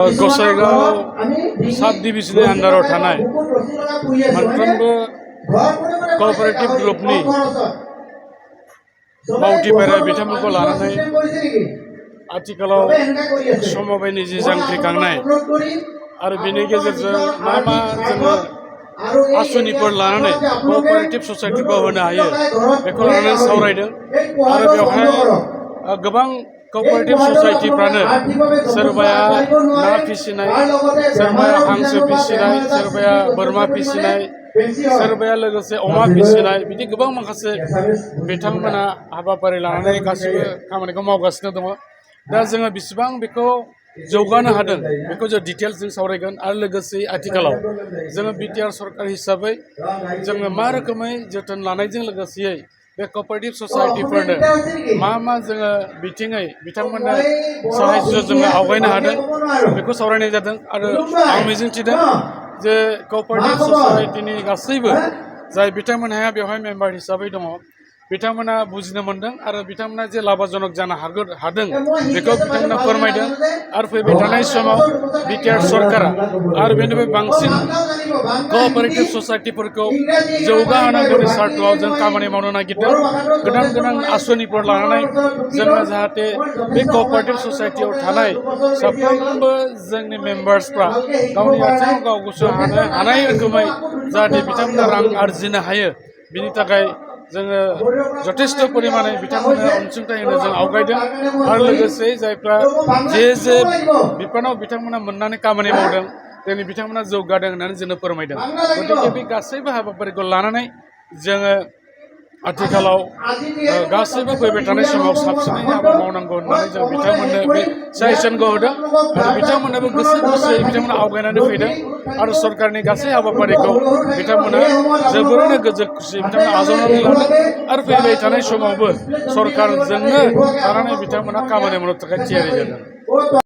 गसाइगाव साब डिभिजननि आन्डाराव थानाय मोनफ्रोमबो कअपारेटिभ ग्रुपनि मावथिफोरा बिथांमोनखौ लानानै आथिखालाव समबायनि जि जांख्रिखांनाय आरो बेनि गेजेरजों मा मा जोङो आसनिफोर लानानै कअपारेटिभ ससाइटिखौ होनो हायो बेखौ लानानै सावरायदों आरो बेवहाय गोबां कअपारेटिभ ससाइटिफ्रानो सोरबाया ना फिसिनाय सोरबाया हांसो फिसिनाय सोरबाया बोरमा फिसिनाय सोरबाया लोगोसे अमा फिसिनाय बिदि गोबां माखासे बिथांमोना हाबाफारि लानानै गासिबो खामानिखौ मावगासिनो दङ। दा जोङो बेसेबां बेखौ जौगानो हादों बेखौ जों डिटेल्स जों सावरायगोन आरो लोगोसे आथिखालाव जोङो बिटिआर सरकार हिसाबै जोङो मा रोखोमै जोथोन लानायजों लोगोसेयै बे कअपारेटिभ ससाइटिफोरनो मा जोङो बिथिङै बिथांमोननो साहाय्य जोङो आवगायनो हादों बेखौ सावरायनाय जादों आरो आं मिजिंथिदों जे कअपारेटिभ ससाइटिनि गासैबो जाय बिथांमोनहा बेवहाय मेम्बार हिसाबै दङ बिथांमोना बुजिनो मोनदों आरो बिथांमोना जे लाभजनक जानो हादों बेखौ बिथांमोना फोरमायदों आरो फैबाय थानाय समाव बिटिआर सरकारा आरो बेनिफ्राय बांसिन कअपारेटिभ ससाइटिफोरखौ जौगाहोनांगौनि सार्थआव जों खामानि मावनो नागिरदों। गोदान गोदान आसनिफोर लानानै जोङो जाहाथे बे कअपारेटिभ ससाइटियाव थानाय साफ्रोमबो जोंनि मेम्बार्सफ्रा गावनि आथिङाव गाव गसंनो हानाय रोखोमै जाहाथे बिथांमोना रां आरजिनो हायो बिनि थाखाय जोङो जथेस्थ' परिमाणे बिथांमोननो अनसुंथाइ होनो जों आवगायदों आरो लोगोसे जायफ्रा जे बिफानाव बिथांमोना मोननानै खामानि मावदों दिनै बिथांमोना जौगादों होननानै जोंनो फोरमायदों। गतिके बे गासैबो हाबाफारिखौ लानानै जोङो आथिखालाव गासैबो फैबाय थानाय समाव साबसिनै हाबा मावनांगौ होननानै जों बिथांमोननो बे साजेसनखौ होदों आरो बिथांमोनाबो गोसो गोसोयै बिथांमोना आवगायनानै फैदों आरो सरकारनि गासै हाबाफारिखौ बिथांमोना जोबोरैनो गोजो खुसि बिथांमोना आजावनानै लादों आरो फैबाय थानाय समावबो सरकारजोंनो थानानै बिथांमोना खामानि मावनो थाखाय थियारि जादों।